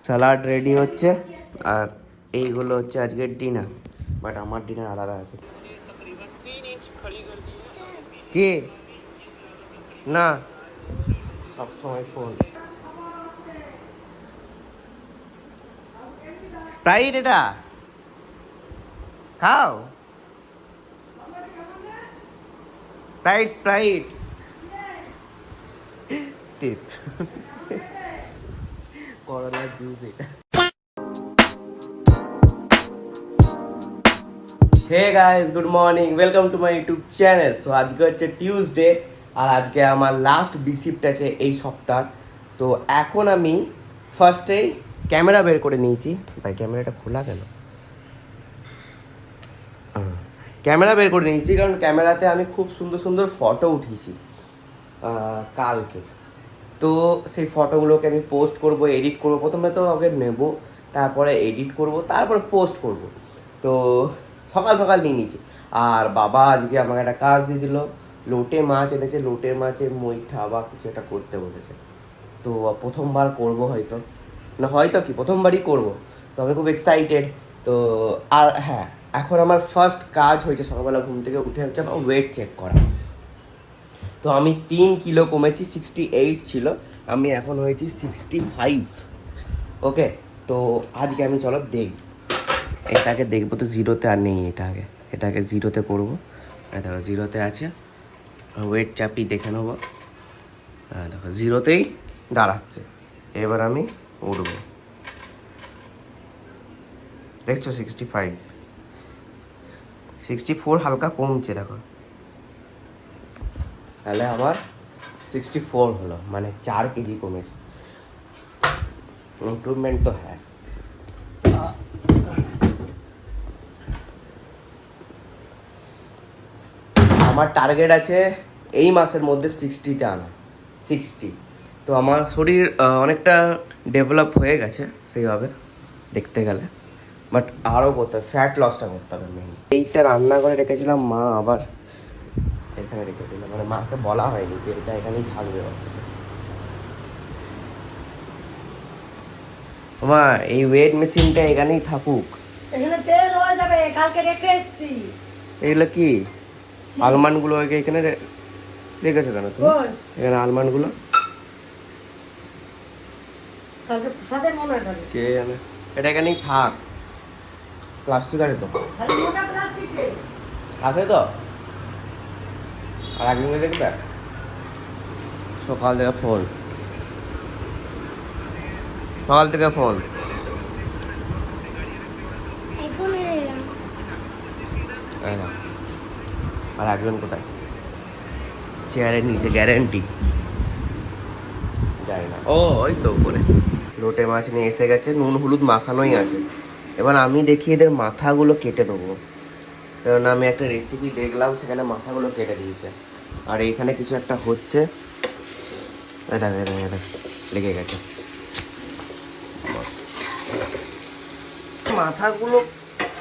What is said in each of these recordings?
Salad ready হচ্ছে আর এইগুলো হচ্ছে আজকের ডিনার, বাট আমার ডিনার আলাদা আছে। কি না, সবসময় ফোন। স্প্রাইট এটা খাও, স্প্রাইট স্প্রাইট তেত করলার জুস এটা। Hey guys, good morning, welcome to my YouTube channel. So আজকে হচ্ছে টিউসডে আর আজকে আমার লাস্ট বিসিপ্ট আছে এই সপ্তাহ। তো এখন আমি ফার্স্টেই ক্যামেরা বের করে নিয়েছি। ভাই ক্যামেরাটা খোলা কেন? ক্যামেরা বের করে নিয়েছি কারণ ক্যামেরাতে আমি খুব সুন্দর সুন্দর ফটো উঠিয়েছি কালকে। তো সেই ফটোগুলোকে আমি পোস্ট করব, এডিট করব। প্রথমে তো ওকে নেব, তারপরে এডিট করব, তারপরে পোস্ট করব। তো সকাল সকাল নিয়ে নিয়েছি। আর বাবা আজকে আমাকে একটা কাজ দিয়ে দিল, লোটে মাছ এনেছে, লোটে মাছের মুইঠা বা কিছু একটা করতে বলেছে। তো প্রথমবার করব হয়তো, না হয়তো কি প্রথমবারই করব। তো আমি খুব এক্সাইটেড। তো আর হ্যাঁ, এখন আমার ফার্স্ট কাজ হয়েছে সকালবেলা ঘুম থেকে উঠে হচ্ছে আমার ওয়েট চেক করা। তো আমি 3 কিলো কমেছি, 68 ছিল, আমি এখন হয়েছি 65। ওকে, তো আজকে আমি চলো দেখব, এটাকে দেখবো। তো জিরোতে আর নেই, এটাকে জিরোতে করবো। দেখো জিরোতে আছে, ওয়েট চাপি দেখে নেবো। হ্যাঁ দেখো জিরোতেই দাঁড়াচ্ছে। এবার আমি উঠবো, দেখছো 65, 64 হালকা কমছে দেখো। তাহলে আমার 64 হলো, মানে 4 কেজি কমেছে। ইমপ্রুভমেন্ট তো হ্যাঁ। আমার টার্গেট আছে এই মাসের মধ্যে 60টা আনা, 60। তো আমার শরীর অনেকটা ডেভেলপ হয়ে গেছে সেইভাবে দেখতে গেলে, বাট আরও করতে হবে, ফ্যাট লসটা করতে হবে মেইন। এইটা রান্না করে রেখেছিলাম, মা আবার এখানে রেখেছিলাম, মানে মাকে বলা হয়নি যে এটা এখানেই থাকবে। মা এই ওয়েট মেশিনটা এখানেই থাকুক। এখানে তেল হয়ে যাবে, কালকে রেখে এসেছি। এগুলো কি আলমন্ডগুলো এখানে রেখেছো কেন তুমি? এখানে আলমন্ডগুলো কালকে সাথে মনে হয় কে জানে, এটা এখানেই থাক। প্লাস্টিক আছে তো, খালি মোটা প্লাস্টিকে আছে তো। আর একদিন দেখবে সকাল থেকে ফোন, সকাল থেকে ফোন। আর একজন কোথায়? চেয়ারের নিচে, গ্যারেন্টি যায় না। ও ওই তো উপরে লোটে মাছ নিয়ে এসে গেছে, নুন হলুদ মাখানোই আছে। এবার আমি দেখি এদের মাথাগুলো কেটে দেবো, কারণ আমি একটা রেসিপি দেখলাম সেখানে মাথাগুলো কেটে দিয়েছে। আর এইখানে কিছু একটা হচ্ছে, লেগে গেছে। মাথাগুলো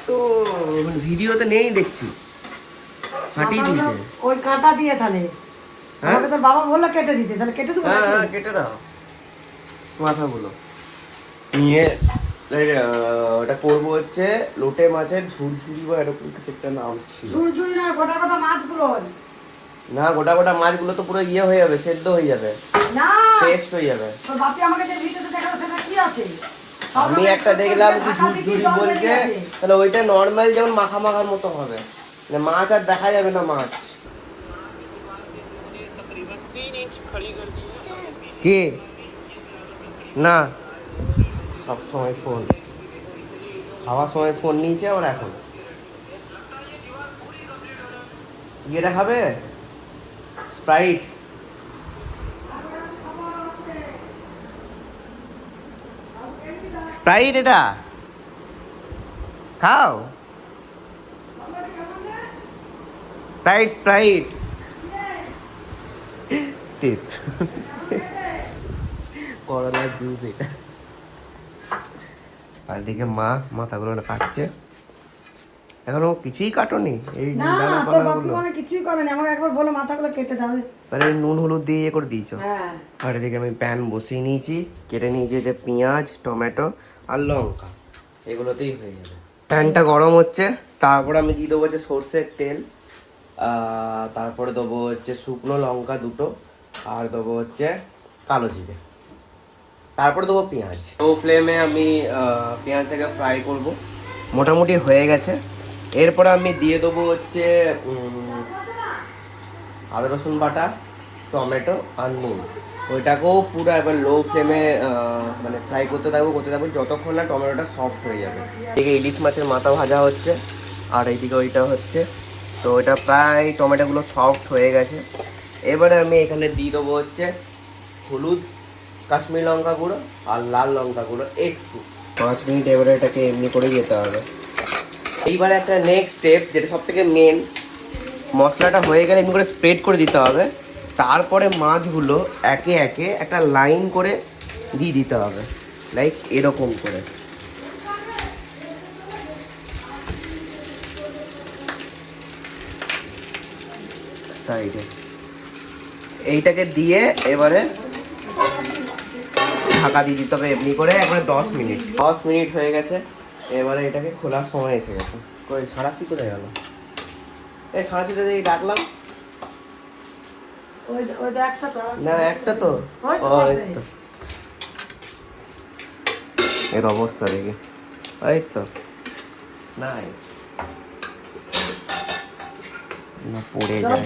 তো ভিডিওতে নেই দেখছি, ফাটিয়ে দিয়েছে। ওই কাঁটা দিয়ে তাহলে আমাকে তোর বাবা বললো কেটে দিতে, তাহলে কেটে দেবো। হ্যাঁ কেটে দাও মাথাগুলো নিয়ে। ওটা করবো হচ্ছে লোটে মাছের ঝুরঝুরি বা এরকম কিছু একটা নাম ছিল। ঝুরঝুরি না, গোটা গোটা মাছগুলো। না, গোটা গোটা মাছগুলো তো পুরো ইয়ে হয়ে যাবে, সেদ্ধ হয়ে যাবে, না পেস্ট হয়ে যাবে। তোর বাপি আমাকে যে ভিডিওতে দেখালো সেটা কি আছে? আমি একটা দেখলাম কি ঝুরঝুরি বলছে, তাহলে ওইটা নর্মাল যেমন মাখা মাখার মতো হবে, মানে মাছ আর দেখা যাবে না মাছ। কি না, সব সময় ফোন, খাওয়ার সময় ফোন নিয়েছে। আবার এখন ইয়েটা খাবে, স্প্রাইট। স্প্রাইট এটা খাও, স্প্রাইট স্প্রাইট তেত করলার জুস এটা। আর দিকে মা মাথাগুলো কাটছে, এখনো কিছুই কাটনি এই না ডানা তোর বাপু পানাগুলো? মানে কিছুই করেনি, আমাকে একবার বলো মাথাগুলো কেটে দাও। তাহলে নুন হলুদ দিয়ে ইয়ে করে দিয়েছো? হ্যাঁ আর এদিকে আমি প্যান বসিয়ে নিয়েছি, কেটে নিয়েছি যে পেঁয়াজ, টমেটো আর লঙ্কা, এগুলোতেই হয়ে যাবে। প্যানটা গরম হচ্ছে, তারপরে আমি দিয়ে দেবো হচ্ছে সর্ষের তেল, তারপরে দেবো হচ্ছে শুকনো লঙ্কা দুটো, আর দেবো হচ্ছে কালো জিরে, তারপরে দেবো পেঁয়াজ। লো ফ্লেমে আমি পেঁয়াজটাকে ফ্রাই করব, মোটামুটি হয়ে গেছে। এরপরে আমি দিয়ে দেবো হচ্ছে আদা রসুন বাটা, টমেটো আর নুন, ওইটাকেও পুরো এবার লো ফ্লেমে মানে ফ্রাই করতে থাকবো যতক্ষণ না টমেটোটা সফট হয়ে যাবে। এদিকে ইলিশ মাছের মাথা ভাজা হচ্ছে, আর এইদিকে ওইটা হচ্ছে। তো এটা প্রায় টমেটোগুলো সফট হয়ে গেছে। এবারে আমি এখানে দিয়ে দেবো হচ্ছে হলুদ, কাশ্মীরি লঙ্কা গুঁড়ো আর লাল লঙ্কা গুঁড়ো একটু। 5 মিনিট এবারে এটাকে এমনি করে যেতে হবে। এইবারে একটা নেক্সট স্টেপ, যেটা সব থেকে মেন, মশলাটা হয়ে গেলে এমনি করে স্প্রেড করে দিতে হবে। তারপরে মাছগুলো একে একে একটা লাইন করে দিয়ে দিতে হবে, লাইক এরকম করে। সাইডে এইটাকে দিয়ে এবারে ঢাকা দিয়ে দিতে হবে এমনি করে একবারে 10 মিনিট হয়ে গেছে। এবারে এটাকে খোলার সময় এসে গেছে। কই সারাশি কোথায় গেল? এই সারাশিটা দিয়ে ডাকলাম না, একটা তো এর অবস্থা দেখে, এই তো নাইস। না পড়ে যায়,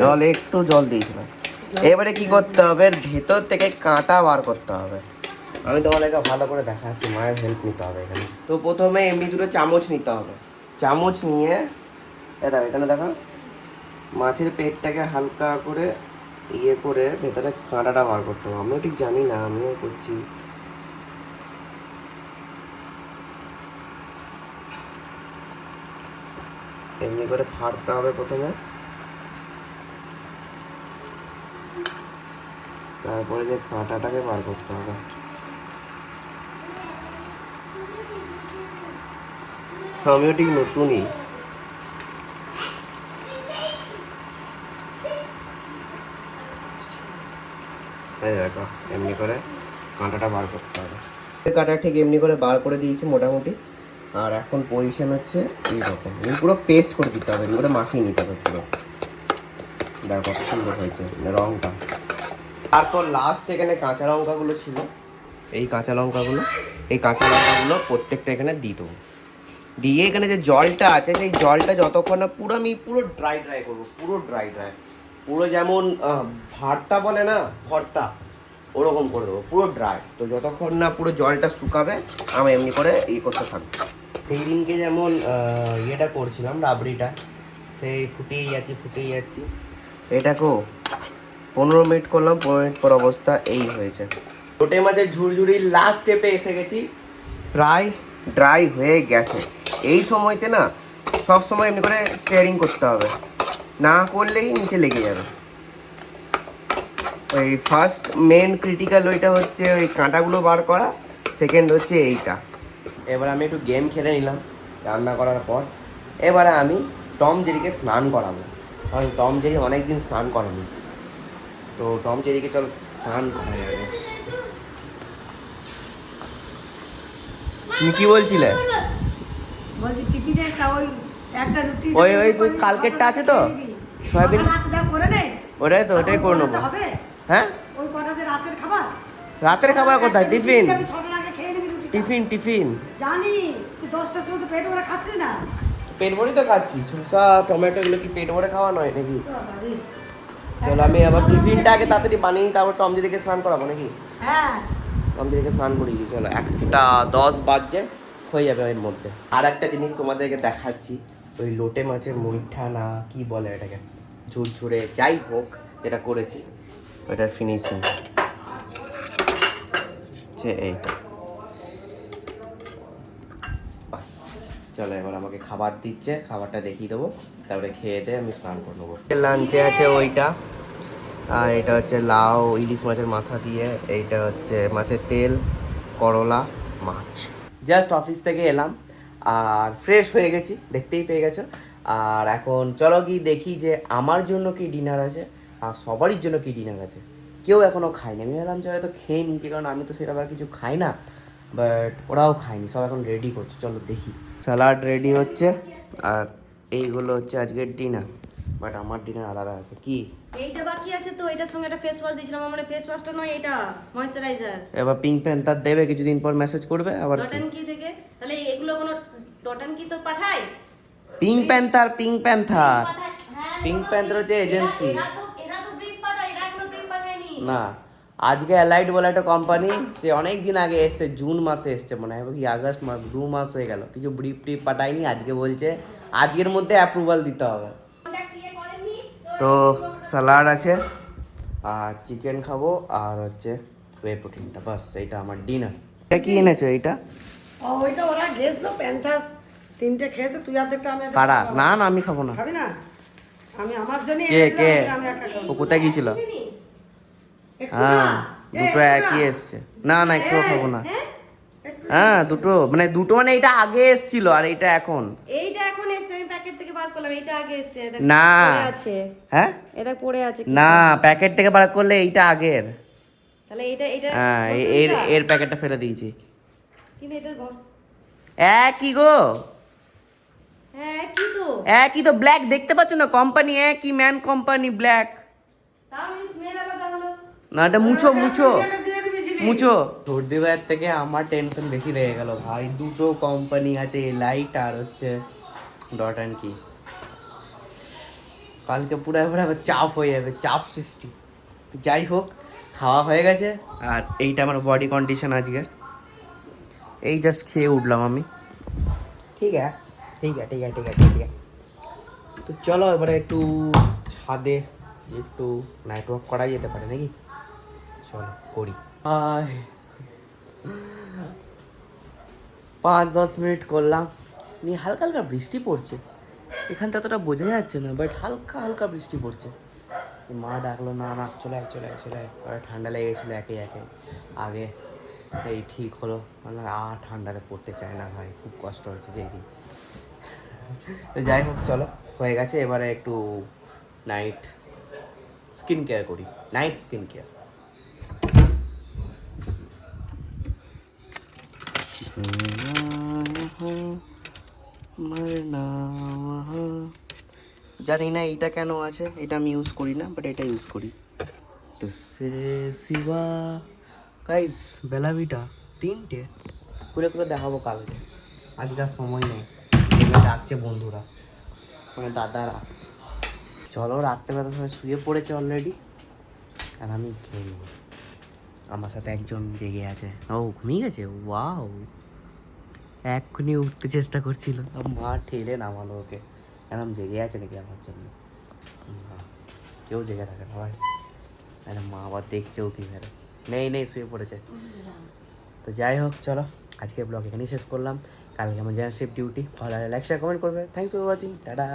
জল একটু জল দিয়েছিলাম। এবারে কি করতে হবে, ভেতর থেকে কাঁটা বার করতে হবে। আমি তোমাদেরকে ভালো করে দেখাচ্ছি, মায়ের হেল্প নিতে হবে এখানে। তো প্রথমে এমনি দুটো চামচ নিতে হবে, চামচ নিয়ে দেখো এখানে দেখো মাছের পেটটাকে হালকা করে ইয়ে করে ভেতরে কাঁটাটা বার করতে হবে। আমিও ঠিক জানি না, আমিও করছি। এমনি করে ফাড়তে হবে প্রথমে, তারপরে যে কাঁটাটাকে বার করতে হবে। আমিও ঠিক নতুনই। এই দেখো এমনি করে কাঁটাটা বার করতে হবে। কাঁটা ঠিক এমনি করে বার করে দিয়েছি মোটামুটি। আর এখন পজিশন হচ্ছে এইরকম, পুরো পেস্ট করে দিতে হবে, এমনি করে মাখিয়ে নিতে হবে পুরো। দেখো কত সুন্দর হয়েছে রংটা। তারপর লাস্ট এখানে কাঁচা লঙ্কাগুলো ছিল, এই কাঁচা লঙ্কাগুলো প্রত্যেকটা এখানে দিয়ে দেবো। দিয়ে এখানে যে জলটা আছে সেই জলটা যতক্ষণ না আমি পুরো ড্রাই করবো, পুরো যেমন ভর্তা বলে না, ভর্তা, ওরকম করে দেবো পুরো ড্রাই। তো যতক্ষণ না পুরো জলটা শুকাবে আমি এমনি করে করতে থাকবো। সেই দিনকে যেমন ইয়েটা করছিলাম রাবড়িটা, সেই ফুটেই যাচ্ছি। এটাকেও 15 মিনিট করলাম, 15 মিনিট পর অবস্থা এই হয়েছে। লোটে মাছের ঝুরঝুরির লাস্ট স্টেপে এসে গেছি, প্রায় ড্রাই হয়ে গেছে। এই সময়তে না সব সময় এমনি করে স্টিয়ারিং করতে হবে, না করলেই নিচে লেগে যাবে। ওই ফার্স্ট মেন ক্রিটিক্যাল ওইটা হচ্ছে ওই কাঁটাগুলো বার করা, সেকেন্ড হচ্ছে এইটা। এবার আমি একটু গেম খেলে নিলাম রান্না করার পর। এবারে আমি টম জেরিকে স্নান করাবো, কারণ টম জেরি অনেকদিন স্নান করানি। তো টম জেরিকে চল স্নান করা যাবে। তুমি কি বলছিলে? ওই কালকেরটা আছে তো সয়াবিন, ওটাই তো, ওটাই করে নেবো। হ্যাঁ রাতের খাবার কোথায়? টিফিন জানি তুই 10টার সময় তো পেট ভরে খাচ্ছিস না। পেট ভরে তো খাচ্ছি, শসা টমেটো এগুলো কি পেট ভরে খাওয়া নয় নাকি? চলো আমি আবার টিফিনটা আগে তাড়াতাড়ি বানিয়ে তারপর টম জেরিকে স্নান করাবো নাকি? হ্যাঁ টম জেরিকে স্নান করিয়ে দিই। চলো 1:10 বাজছে, হয়ে যাবে এর মধ্যে। আর একটা জিনিস তোমাদেরকে দেখাচ্ছি, ওই লোটে মাছের মুইঠা না কি বলে এটাকে, ঝুরঝুরে যাই হোক যেটা করেছি ওইটার ফিনিশিং এই। বাস চলো এবার আমাকে খাবার দিচ্ছে, খাবারটা দেখিয়ে দেবো, তারপরে খেয়ে দিয়ে আমি স্নান করে নেবো। লাঞ্চে আছে ওইটা, আর এটা হচ্ছে লাউ ইলিশ মাছের মাথা দিয়ে, এইটা হচ্ছে মাছের তেল, করলা, মাছ। জাস্ট অফিস থেকে এলাম, আর ফ্রেশ হয়ে গেছি, দেখতেই পেয়ে গেছো। আর এখন চলো কি দেখি যে আমার জন্য কি ডিনার আছে আর সবারই জন্য কি ডিনার আছে। কেউ এখনো খায়নি, আমি ভাবলাম যে হয়তো খেয়ে নিয়েছি, কারণ আমি তো সেটা আবার কিছু খাই না, বাট ওরাও খায়নি, সব এখন রেডি করছে। চলো দেখি। স্যালাড রেডি হচ্ছে আর এইগুলো হচ্ছে আজকের ডিনার, বাট আমার ডিনার আলাদা আছে। কি এইটা বাকি আছে তো, এটার সঙ্গে একটা ফেস ওয়াশ দিয়েছিলাম, আমার ফেস ওয়াশটা নয়, এটা ময়েশ্চারাইজার। এবার পিঙ্ক প্যান্থার দেবে, কিছুদিন পর মেসেজ করবে আবার। ডটন কি থেকে তাহলে এগুলো কোনো ডটন কি তো পাঠায়? পিঙ্ক প্যান্থার, পিঙ্ক প্যান্থার, পাঠায়, হ্যাঁ, পিঙ্ক প্যান্থার হচ্ছে এজেন্সি। এরা তো ব্রিফ পাঠায়, এরা এখনো ব্রিফ পাঠায়নি। না, আজকে অ্যালাইড বলে একটা কোম্পানি, যে অনেক দিন আগে এসছে, জুন মাসে এসছে মনে হয়, কি আগস্ট মাস, 2 মাস হয়ে গেল, কিছু ব্রিফ টিপ পাঠায়নি। আজকে বলছে আজকের মধ্যে অ্যাপ্রুভাল দিতে হবে। তো স্যালাড আছে আর চিকেন খাবো আর হচ্ছে ওয়ে প্রোটিনটা, বাস এইটা আমার ডিনার। এটা কি এনেছো এইটা? ওইটা ওরা গেছিল প্যান্থাস 3টে খেয়েছে, তুই অর্ধেকটা আমি অর্ধেকটা কারা? খাবো। না না, আমি খাবো না। খাবি না? আমি আমার জন্য কে আমি একা খাবো। ও কোথায় গিয়েছিল? একটু হ্যাঁ, না, দুটো একটু একই না। এসছে। না না, একটু খাবো না। একটু হ্যাঁ দুটো, মানে দুটো মানে এটা আগে এসছিল আর এটা এখন। এইটা এখন এসছে, আমি প্যাকেট থেকে বার করলাম, এইটা আগে এসছে। এটা না। পড়ে আছে, হ্যাঁ এটা পড়ে আছে। না, প্যাকেট থেকে বার করলে এইটা আগের। তাহলে এটা এটা হ্যাঁ, এর এর প্যাকেটটা ফেলে দিয়েছি। কিন্তু এটা একই গো, হ্যাঁ কি তো, একই তো, ব্ল্যাক দেখতে পাচ্ছ না, কোম্পানি একই, ম্যান কোম্পানি, ব্ল্যাক। তাও স্মেল আলাদা হলো। না, এটা মুছো মুছো এটা দিয়ে দিবি ঝিলি। মুছো। সর্দি ভাইয়ের থেকে আমার টেনশন বেশি লেগে গেল ভাই, দুটো কোম্পানি আছে, লাইট আর হচ্ছে ডট অ্যান্ড কি। কালকে পুরো পুরো চাপ হয়ে যাবে, চাপ সৃষ্টি। যাই হোক, খাওয়া হয়ে গেছে আর এইটা আমার বডি কন্ডিশন আজকের। এই জাস্ট খেয়ে উঠলাম আমি। ঠিক আছে ঠিক আছে ঠিক আছে ঠিক আছে ঠিক আছে। তো চলো এবারে একটু ছাদে একটু নাইট ওয়াক করা যেতে পারে নাকি? চলো করি। 5-10 মিনিট করলাম, নিয়ে হালকা হালকা বৃষ্টি পড়ছে। এখানটা অতটা বোঝা যাচ্ছে না, বাট হালকা হালকা বৃষ্টি পড়ছে। মা ডাকলো, না না চলে আয় চলে আয় চলে আয়। আর ঠান্ডা লেগে গেছিলো একে একে আগে, এই ঠিক হলো, মানে আর ঠান্ডাতে পড়তে চায় না ভাই, খুব কষ্ট হয়েছে যেদিন। তো যাই হোক চলো, হয়ে গেছে, এবারে একটু নাইট স্কিন কেয়ার করি, নাইট স্কিন কেয়ার। জানি না এইটা কেন আছে, এটা আমি ইউজ করি না, বাট এটা ইউজ করি। তো সে শিবা গাইস, বেলাভিটা 3টে খুলে খুলে দেখাবো কালকে, আজকে আর সময় নেই। ডাকছে বন্ধুরা, মানে দাদারা। চলো, রাত্রেবেলা সবাই শুয়ে পড়েছে অলরেডি, আর আমি খেয়ে নেবো। আমার সাথে একজন জেগে আছে, ও ঘুমিয়ে গেছে, ওয়াও। এক্ষুনি উঠতে চেষ্টা করছিল, মা ঠেলে নামালো ওকে। এখন জেগে আছে নাকি আমার জন্য? না, কেউ জেগে থাকে না ভাই, মা আবার দেখছে ও কি ফেরে। নেই নেই, শুয়ে পড়েছে। তো যাই হোক চলো, আজকে ব্লগ এখানেই শেষ করলাম। কালকে আমার জেনারেল শিফট ডিউটি। ভালো লাগলে লাইক শেয়ার কমেন্ট করবে। Thanks for watching, tata.